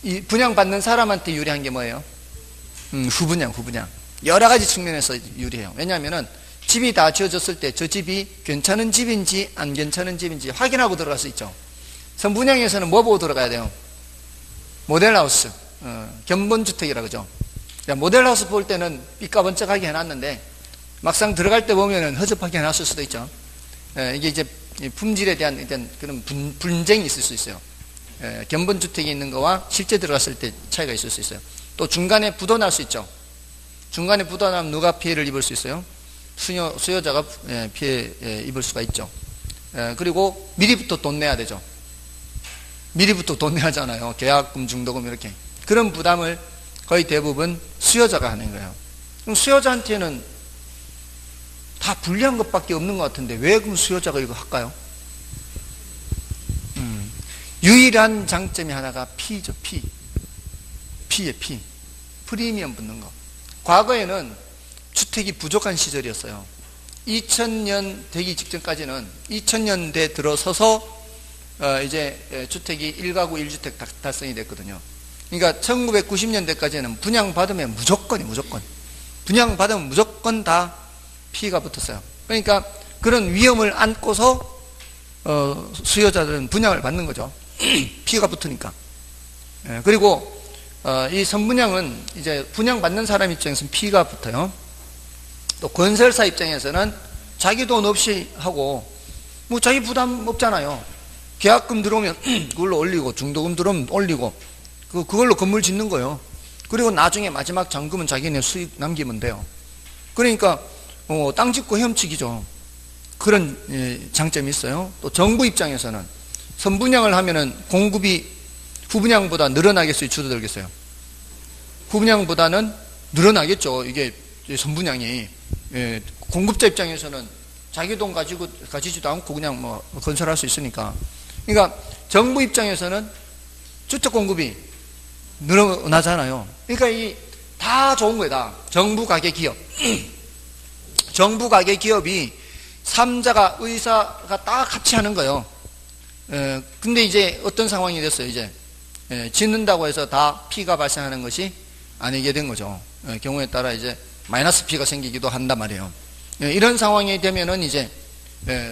이 분양받는 사람한테 유리한 게 뭐예요? 후분양. 여러 가지 측면에서 유리해요. 왜냐하면은 집이 다 지어졌을 때 저 집이 괜찮은 집인지 안 괜찮은 집인지 확인하고 들어갈 수 있죠. 선분양에서는 뭐 보고 들어가야 돼요? 모델하우스, 견본주택이라 그러죠. 모델하우스 볼 때는 삐까번쩍하게 해놨는데 막상 들어갈 때 보면은 허접하게 해놨을 수도 있죠. 이게 이제 품질에 대한 일단 그런 분쟁이 있을 수 있어요. 견본주택이 있는 거와 실제 들어갔을 때 차이가 있을 수 있어요. 또 중간에 부도날 수 있죠. 중간에 부도나면 누가 피해를 입을 수 있어요? 수요자가 피해 입을 수가 있죠. 그리고 미리부터 돈 내야 되죠. 미리부터 돈 내야 하잖아요. 계약금, 중도금 이렇게. 그런 부담을 거의 대부분 수요자가 하는 거예요. 그럼 수요자한테는 다 불리한 것밖에 없는 것 같은데 왜 그럼 수요자가 이거 할까요? 유일한 장점이 하나가 피죠. 피에 피. 프리미엄 붙는 거. 과거에는 주택이 부족한 시절이었어요. 2000년 되기 직전까지는 2000년대 들어서서 이제 주택이 1가구 1주택 달성이 됐거든요. 그러니까 1990년대까지는 분양받으면 무조건. 분양받으면 무조건 다 피가 붙었어요. 그러니까 그런 위험을 안고서 수요자들은 분양을 받는 거죠. 피가 붙으니까. 그리고 이 선분양은 이제 분양받는 사람 입장에서는 피가 붙어요. 또 건설사 입장에서는 자기 돈 없이 하고 뭐 자기 부담 없잖아요. 계약금 들어오면 그걸로 올리고 중도금 들어오면 올리고 그걸로 건물 짓는 거예요. 그리고 나중에 마지막 잔금은 자기네 수익 남기면 돼요. 그러니까 땅 짓고 헤엄치기죠. 그런 장점이 있어요. 또 정부 입장에서는 선분양을 하면은 공급이 후분양보다 늘어나겠어요, 줄어들겠어요? 후분양보다는 늘어나겠죠. 이게 선분양이. 공급자 입장에서는 자기 돈 가지지도 않고 그냥 뭐 건설할 수 있으니까. 그러니까 정부 입장에서는 주택 공급이 늘어나잖아요. 그러니까 이 다 좋은 거예요, 다. 정부 가계 기업. 정부 가계 기업이 3자가 의사가 딱 같이 하는 거예요. 근데 이제 어떤 상황이 됐어요, 이제. 짓는다고 해서 다 피가 발생하는 것이 아니게 된 거죠. 경우에 따라 이제 마이너스 피가 생기기도 한단 말이에요. 이런 상황이 되면은 이제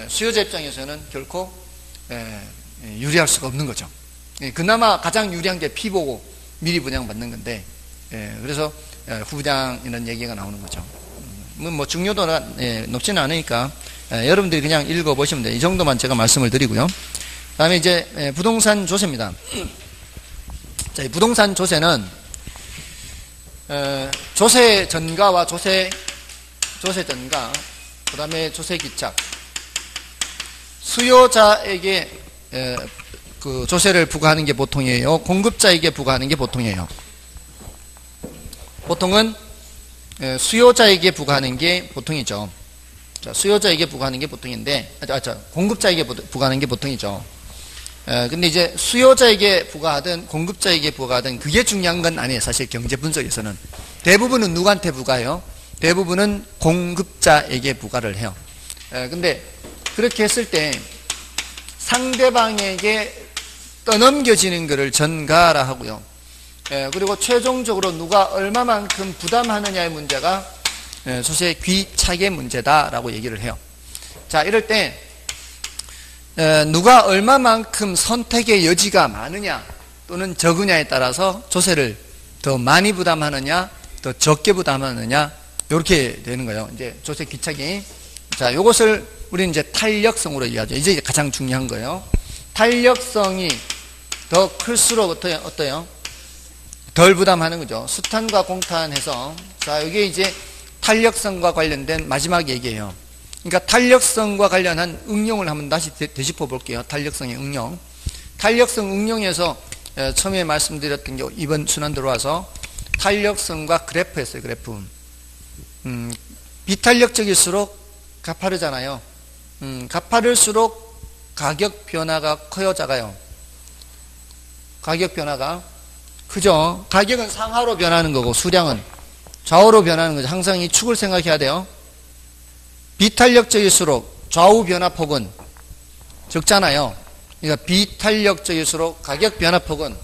수요자 입장에서는 결코 유리할 수가 없는 거죠. 그나마 가장 유리한 게 피 보고 미리 분양받는 건데, 그래서 후분양 이런 얘기가 나오는 거죠. 뭐 중요도가 높지는 않으니까 여러분들이 그냥 읽어보시면 돼요. 이 정도만 제가 말씀을 드리고요. 다음에 이제 부동산 조세입니다. 자, 이 부동산 조세는 조세 전가와 조세 전가, 그 다음에 조세 기착, 수요자에게 그 조세를 부과하는 게 보통이에요. 공급자에게 부과하는 게 보통이에요. 보통은 수요자에게 부과하는 게 보통이죠. 자, 수요자에게 부과하는 게 보통인데, 공급자에게 부과하는 게 보통이죠. 근데 이제 수요자에게 부과하든 공급자에게 부과하든 그게 중요한 건 아니에요. 사실 경제 분석에서는. 대부분은 누구한테 부과해요? 대부분은 공급자에게 부과를 해요. 근데 그렇게 했을 때 상대방에게 떠넘겨지는 것을 전가라 하고요. 그리고 최종적으로 누가 얼마만큼 부담하느냐의 문제가 조세 귀착의 문제다라고 얘기를 해요. 자, 이럴 때 누가 얼마만큼 선택의 여지가 많으냐 또는 적으냐에 따라서 조세를 더 많이 부담하느냐 더 적게 부담하느냐 이렇게 되는 거예요. 이제 조세 귀착이. 자, 요것을 우리는 이제 탄력성으로 이해하죠. 이제 가장 중요한 거예요. 탄력성이 더 클수록 어때요? 덜 부담하는 거죠. 수탄과 공탄해서. 자, 이게 이제 탄력성과 관련된 마지막 얘기예요. 그러니까 탄력성과 관련한 응용을 한번 다시 되짚어 볼게요. 탄력성의 응용. 탄력성 응용에서 처음에 말씀드렸던 게 이번 순환 들어와서 탄력성과 그래프였어요. 그래프. 비탄력적일수록 가파르잖아요. 가파를수록 가격 변화가 커요, 작아요? 가격 변화가 크죠. 가격은 상하로 변하는 거고 수량은 좌우로 변하는 거죠. 항상 이 축을 생각해야 돼요. 비탄력적일수록 좌우 변화폭은 적잖아요. 그러니까 비탄력적일수록 가격 변화폭은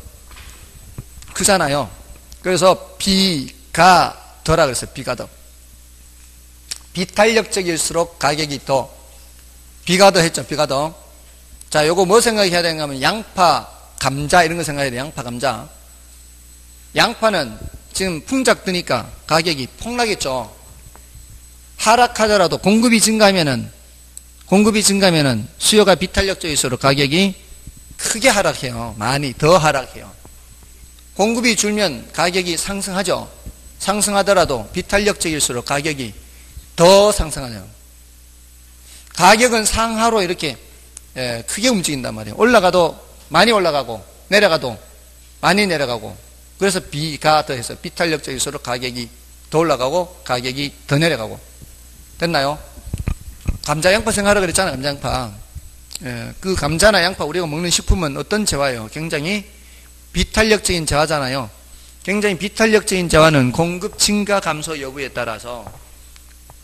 크잖아요. 그래서 비가 더라 그랬어요. 비가 더. 비탄력적일수록 가격이 더. 비가 더 했죠. 비가 더. 자, 요거 뭐 생각해야 되는가 하면 양파, 감자 이런 거 생각해야 돼요. 양파, 감자. 양파는 지금 풍작 뜨니까 가격이 폭락했죠. 하락하더라도 공급이 증가하면은 수요가 비탄력적일수록 가격이 크게 하락해요. 많이 더 하락해요. 공급이 줄면 가격이 상승하죠. 상승하더라도 비탄력적일수록 가격이 더 상승하죠. 가격은 상하로 이렇게 크게 움직인단 말이에요. 올라가도 많이 올라가고 내려가도 많이 내려가고. 그래서 비가 더해서 비탄력적일수록 가격이 더 올라가고 가격이 더 내려가고. 됐나요? 감자, 양파 생각하라 그랬잖아요. 감자, 양파. 그 감자나 양파 우리가 먹는 식품은 어떤 재화예요? 굉장히 비탄력적인 재화잖아요. 굉장히 비탄력적인 재화는 공급 증가 감소 여부에 따라서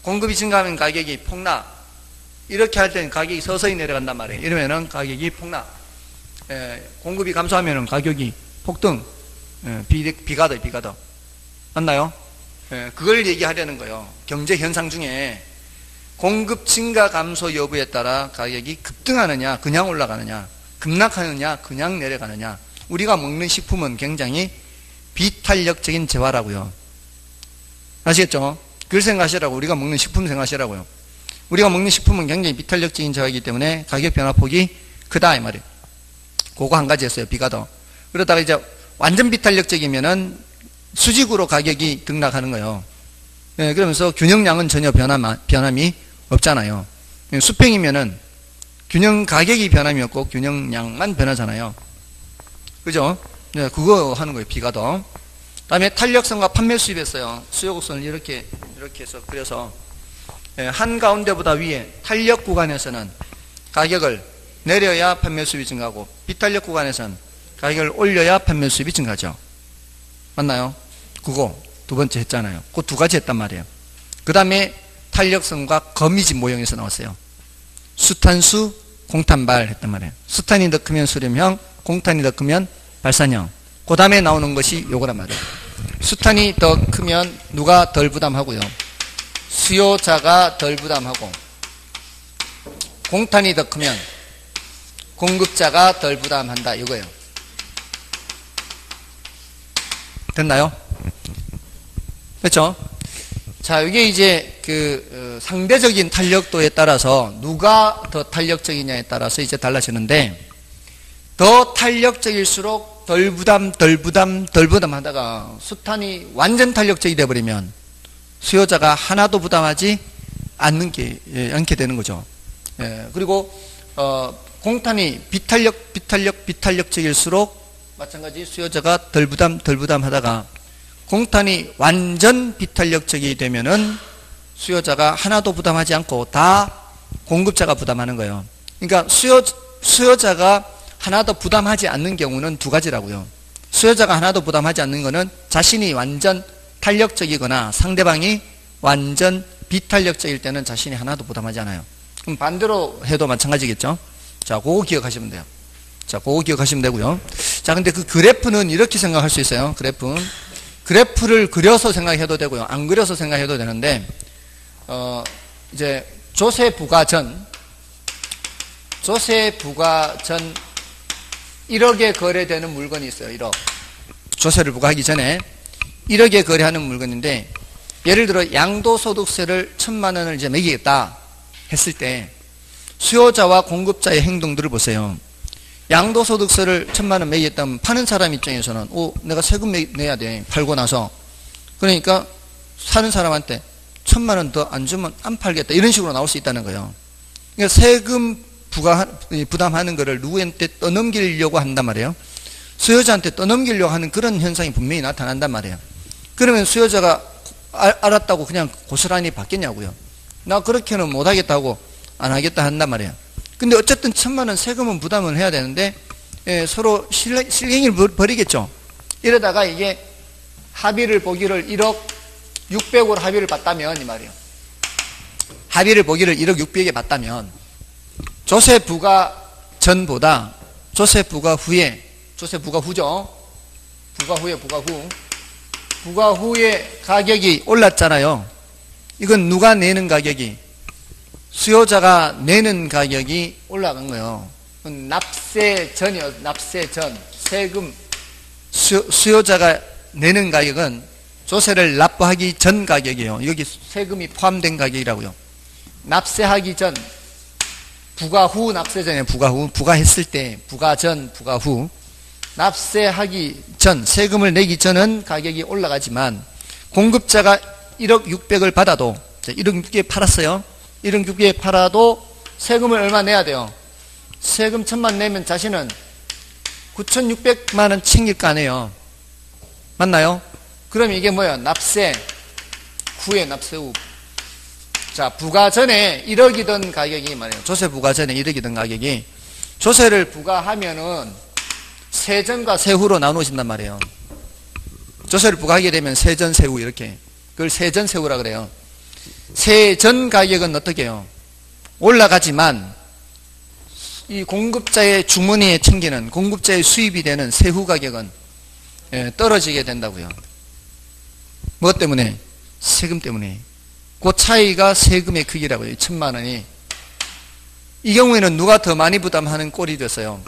공급이 증가하면 가격이 폭락. 이렇게 할 때는 가격이 서서히 내려간단 말이에요. 이러면은 가격이 폭락. 공급이 감소하면은 가격이 폭등. 비가 더. 맞나요? 그걸 얘기하려는 거예요. 경제 현상 중에 공급 증가 감소 여부에 따라 가격이 급등하느냐, 그냥 올라가느냐, 급락하느냐, 그냥 내려가느냐. 우리가 먹는 식품은 굉장히 비탄력적인 재화라고요. 아시겠죠? 그걸 생각하시라고. 우리가 먹는 식품 생각하시라고요. 우리가 먹는 식품은 굉장히 비탄력적인 재화이기 때문에 가격 변화폭이 크다 이 말이에요. 그거 한 가지 했어요. 비가 더. 그러다가 이제 완전 비탄력적이면은 수직으로 가격이 등락하는 거예요. 그러면서 균형량은 전혀 변함이 없잖아요. 수평이면은 균형 가격이 변함이 없고 균형량만 변하잖아요. 그죠? 그거 하는 거예요. 비가 더. 다음에 탄력성과 판매 수입했어요. 수요 곡선을 이렇게 해서 그려서 한 가운데보다 위에 탄력 구간에서는 가격을 내려야 판매 수입이 증가하고 비탄력 구간에서는 가격을 올려야 판매 수입이 증가하죠. 맞나요? 그거 두 번째 했잖아요. 그 두 가지 했단 말이에요. 그 다음에 탄력성과 거미집 모형에서 나왔어요. 수탄수, 공탄발 했단 말이에요. 수탄이 더 크면 수렴형, 공탄이 더 크면 발산형. 그 다음에 나오는 것이 요거란 말이에요. 수탄이 더 크면 누가 덜 부담하고요. 수요자가 덜 부담하고, 공탄이 더 크면 공급자가 덜 부담한다 이거예요. 됐나요? 그렇죠? 자, 이게 이제 상대적인 탄력도에 따라서 누가 더 탄력적이냐에 따라서 이제 달라지는데, 더 탄력적일수록 덜 부담 하다가 수탄이 완전 탄력적이 되어버리면 수요자가 하나도 부담하지 않게 되는 거죠. 그리고 공탄이 비탄력적일수록 마찬가지 수요자가 덜 부담 하다가 공탄이 완전 비탄력적이 되면은 수요자가 하나도 부담하지 않고 다 공급자가 부담하는 거예요. 그러니까 수요자가 하나도 부담하지 않는 경우는 두 가지라고요. 수요자가 하나도 부담하지 않는 것은 자신이 완전 탄력적이거나 상대방이 완전 비탄력적일 때는 자신이 하나도 부담하지 않아요. 그럼 반대로 해도 마찬가지겠죠. 자, 그거 기억하시면 돼요. 자, 그거 기억하시면 되고요. 자, 근데 그 그래프는 이렇게 생각할 수 있어요. 그래프를 그려서 생각해도 되고요. 안 그려서 생각해도 되는데, 이제 조세 부과 전 1억에 거래되는 물건이 있어요. 1억. 조세를 부과하기 전에 1억에 거래하는 물건인데, 예를 들어 양도소득세를 1,000만 원을 이제 매기겠다 했을 때 수요자와 공급자의 행동들을 보세요. 양도소득세를 1,000만 원 매기겠다면 파는 사람 입장에서는 내가 세금 내야 돼. 팔고 나서. 그러니까 사는 사람한테 1,000만 원 더 안 주면 안 팔겠다. 이런 식으로 나올 수 있다는 거예요. 그러니까 세금 부담하는 거를 누구한테 떠넘기려고 한단 말이에요. 수요자한테 떠넘기려고 하는 그런 현상이 분명히 나타난단 말이에요. 그러면 수요자가 알았다고 그냥 고스란히 받겠냐고요. 나 그렇게는 못하겠다고 안 하겠다 한단 말이에요. 근데 어쨌든 1,000만 원 세금은 부담을 해야 되는데 서로 실행을 벌이겠죠. 이러다가 이게 합의를 보기를 1억 600으로 합의를 봤다면 이 말이에요. 합의를 보기를 1억 600에 봤다면 조세 부과 전보다 조세 부과 후에 부과 후에 가격이 올랐잖아요. 이건 누가 내는 가격이? 수요자가 내는 가격이 올라간 거예요. 납세 전이요. 납세 전. 세금. 수요자가 내는 가격은 조세를 납부하기 전 가격이에요. 여기 세금이 포함된 가격이라고요. 납세하기 전. 부과 후 납세전이에요. 부과 후. 부과했을 때. 부과 전, 부과 후. 납세하기 전, 세금을 내기 전은 가격이 올라가지만 공급자가 1억 600을 받아도 1억 600에 팔았어요. 1억 600에 팔아도 세금을 얼마 내야 돼요? 세금 1,000만 내면 자신은 9,600만 원 챙길 거 아니에요. 맞나요? 그럼 이게 뭐야? 납세 후에 납세 후. 자, 부과 전에 1억이던 가격이 말이에요. 조세 부과 전에 1억이던 가격이 조세를 부과하면은 세전과 세후로 나누어진단 말이에요. 조세를 부과하게 되면 세전, 세후 이렇게. 그걸 세전, 세후라 그래요. 세전 가격은 어떻게 해요? 올라가지만 이 공급자의 주머니에 챙기는 공급자의 수입이 되는 세후 가격은 떨어지게 된다고요. 뭐 때문에? 세금 때문에. 그 차이가 세금의 크기라고요. 1,000만 원이. 이 경우에는 누가 더 많이 부담하는 꼴이 됐어요?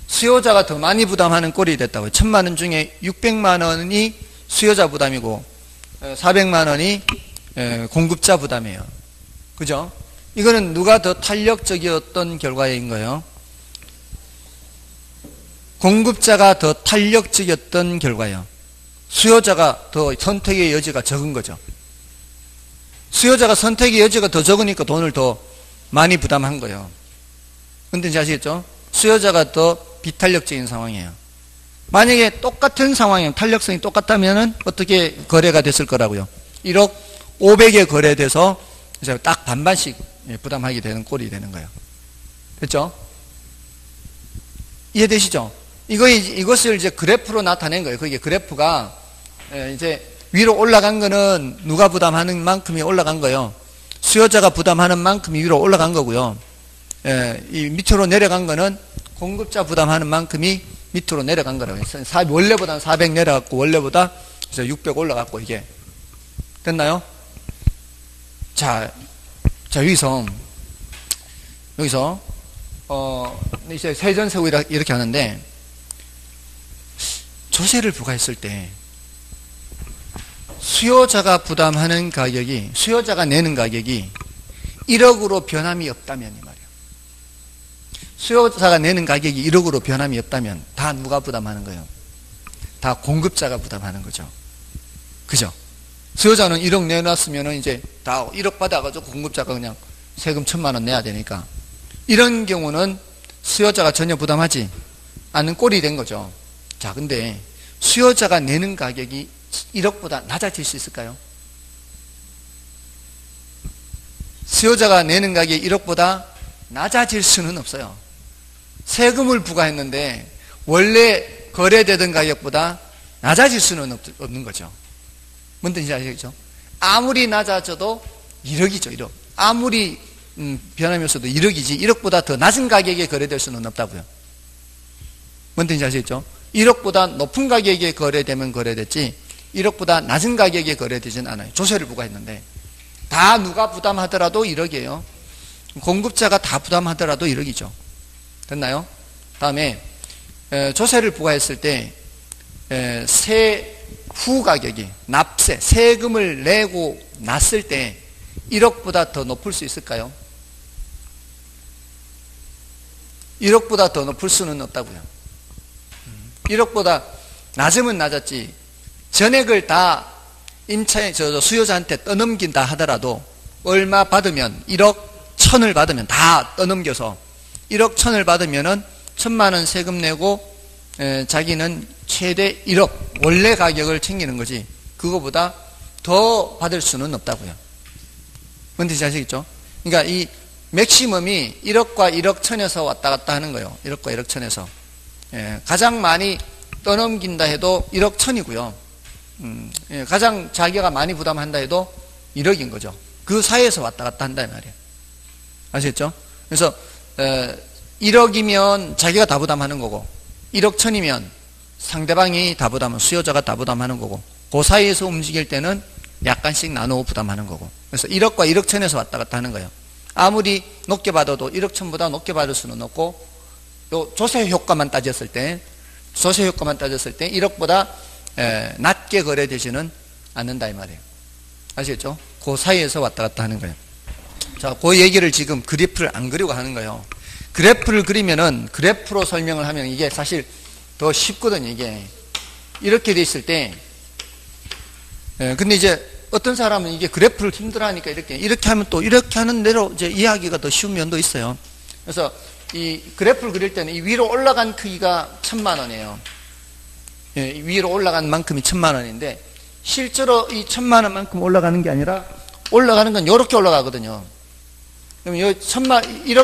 수요자가 더 많이 부담하는 꼴이 됐다고요. 1,000만 원 중에 600만 원이 수요자 부담이고 400만 원이 공급자 부담이에요. 그죠? 이거는 누가 더 탄력적이었던 결과인 거예요? 공급자가 더 탄력적이었던 결과예요. 수요자가 더 선택의 여지가 적은 거죠. 수요자가 선택의 여지가 더 적으니까 돈을 더 많이 부담한 거예요. 근데 이제 아시겠죠? 수요자가 더 비탄력적인 상황이에요. 만약에 똑같은 상황이면 탄력성이 똑같다면 어떻게 거래가 됐을 거라고요? 1억 500에 거래돼서 이제 딱 반반씩 부담하게 되는 꼴이 되는 거예요. 됐죠? 이해되시죠? 이것을 이제 그래프로 나타낸 거예요. 그게 그래프가 이제 위로 올라간 거는 누가 부담하는 만큼이 올라간 거예요. 수요자가 부담하는 만큼이 위로 올라간 거고요. 이 밑으로 내려간 거는 공급자 부담하는 만큼이 밑으로 내려간 거라고요. 원래보다 400 내려갔고 원래보다 600 올라갔고 이게 됐나요? 자 여기서 이제 세전세후 이렇게 하는데 조세를 부과했을 때 수요자가 부담하는 가격이 수요자가 내는 가격이 1억으로 변함이 없다면 이 말이에요. 수요자가 내는 가격이 1억으로 변함이 없다면 다 누가 부담하는 거예요? 다 공급자가 부담하는 거죠. 그죠? 수요자는 1억 내놨으면 이제 다 1억 받아가지고 공급자가 그냥 세금 1,000만 원 내야 되니까, 이런 경우는 수요자가 전혀 부담하지 않는 꼴이 된 거죠. 자, 근데 수요자가 내는 가격이 1억보다 낮아질 수 있을까요? 수요자가 내는 가격이 1억보다 낮아질 수는 없어요. 세금을 부과했는데 원래 거래되던 가격보다 낮아질 수는 없는 거죠. 뭔 뜻인지 아시겠죠? 아무리 낮아져도 1억이죠, 1억. 아무리 변함이 없어도 1억이지 1억보다 더 낮은 가격에 거래될 수는 없다고요. 뭔 뜻인지 아시겠죠? 1억보다 높은 가격에 거래되면 거래됐지 1억보다 낮은 가격에 거래되진 않아요. 조세를 부과했는데 다 누가 부담하더라도 1억이에요. 공급자가 다 부담하더라도 1억이죠. 됐나요? 다음에 조세를 부과했을 때 세후 가격이, 납세, 세금을 내고 났을 때 1억보다 더 높을 수 있을까요? 1억보다 더 높을 수는 없다고요. 1억보다 낮으면 낮았지 전액을 다 임차인 수요자한테 떠넘긴다 하더라도 얼마 받으면 1억 1,000을 받으면 다 떠넘겨서 1억 1,000을 받으면은 1,000만 원 세금 내고 자기는 최대 1억 원래 가격을 챙기는 거지 그거보다 더 받을 수는 없다고요. 뭔 뜻인지 아시겠죠? 그러니까 이 맥시멈이 1억과 1억 1,000에서 왔다 갔다 하는 거예요. 1억과 1억 1,000에서. 가장 많이 떠넘긴다 해도 1억 1,000이고요. 가장 자기가 많이 부담한다 해도 1억인 거죠. 그 사이에서 왔다 갔다 한다 말이에요. 아시겠죠? 그래서 1억이면 자기가 다 부담하는 거고 1억 1,000이면 상대방이 다 부담하는, 수요자가 다 부담하는 거고 그 사이에서 움직일 때는 약간씩 나누어 부담하는 거고. 그래서 1억과 1억 1,000에서 왔다 갔다 하는 거예요. 아무리 높게 받아도 1억 1,000보다 높게 받을 수는 없고 요 조세 효과만 따졌을 때 1억보다 낮게 거래되지는 않는다 이 말이에요. 아시겠죠? 그 사이에서 왔다 갔다 하는 거예요. 자, 그 얘기를 지금 그래프를 안 그리고 하는 거예요. 그래프를 그리면은 그래프로 설명을 하면 이게 사실 더 쉽거든요. 이게 이렇게 돼 있을 때 근데 이제 어떤 사람은 이게 그래프를 힘들어하니까 이렇게 하면 또 이렇게 하는 대로 이제 이해하기가 더 쉬운 면도 있어요. 그래서 이 그래프를 그릴 때는 이 위로 올라간 크기가 1,000만 원이에요. 위로 올라간 만큼이 1,000만 원인데 실제로 이 1,000만 원만큼 올라가는 게 아니라 올라가는 건 이렇게 올라가거든요. 그럼 1억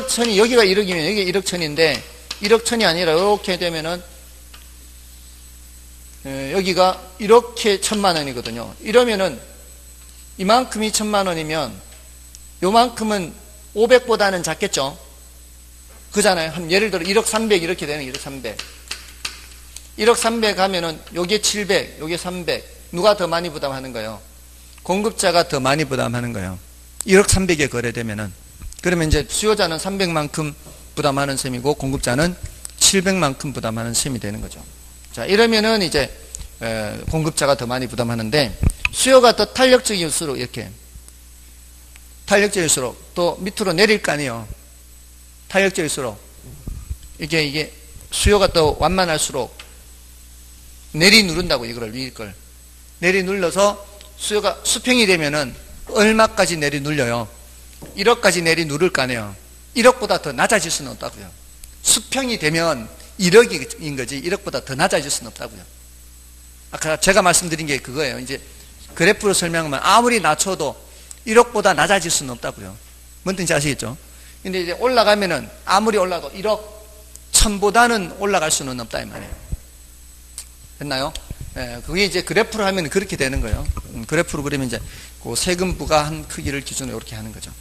1,000이 여기가 1억이면 여기가 1억 1,000인데 1억 1,000이 아니라 이렇게 되면은 여기가 이렇게 1,000만 원이거든요. 이러면은 이만큼이 1,000만 원이면 요만큼은 500보다는 작겠죠. 그잖아요. 한 예를 들어 1억 300 이렇게 되는 1억 300. 1억 300 하면은 요게 700, 요게 300. 누가 더 많이 부담하는 거예요? 공급자가 더 많이 부담하는 거예요. 1억 300에 거래되면은. 그러면 이제 수요자는 300만큼 부담하는 셈이고 공급자는 700만큼 부담하는 셈이 되는 거죠. 자, 이러면은 이제 공급자가 더 많이 부담하는데 수요가 더 탄력적일수록 이렇게 탄력적일수록 또 밑으로 내릴 거 아니에요. 탄력적일수록 이게 수요가 더 완만할수록 내리 누른다고 이거를 위일 걸 내리 눌러서 수요가 수평이 되면은 얼마까지 내리 눌려요? 1억까지 내리 누를 거 아니에요. 1억보다 더 낮아질 수는 없다고요. 수평이 되면 1억인 거지 1억보다 더 낮아질 수는 없다고요. 아까 제가 말씀드린 게 그거예요. 이제 그래프로 설명하면 아무리 낮춰도 1억보다 낮아질 수는 없다고요. 뭔 뜻인지 아시겠죠? 근데 이제 올라가면은 아무리 올라도 1억 1,000보다는 올라갈 수는 없다 이 말이에요. 됐나요? 그게 이제 그래프로 하면 그렇게 되는 거예요. 그래프로 그리면 이제 그 세금 부과한 크기를 기준으로 이렇게 하는 거죠.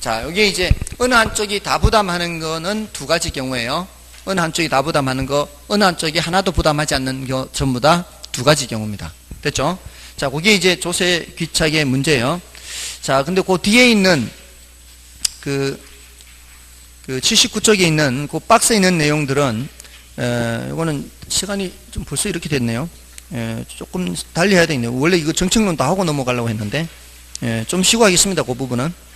자, 여기 이제 어느 한쪽이 다 부담하는 거는 두 가지 경우예요. 어느 한쪽이 다 부담하는 거, 어느 한쪽이 하나도 부담하지 않는 거 전부 다 두 가지 경우입니다. 됐죠? 자, 그게 이제 조세 귀착의 문제예요. 자, 근데 그 뒤에 있는 그 79쪽에 있는 그 박스에 있는 내용들은 이거는 시간이 좀 벌써 이렇게 됐네요. 조금 달리 해야 되겠네요. 원래 이거 정책론 다 하고 넘어가려고 했는데 좀 쉬고 하겠습니다. 그 부분은.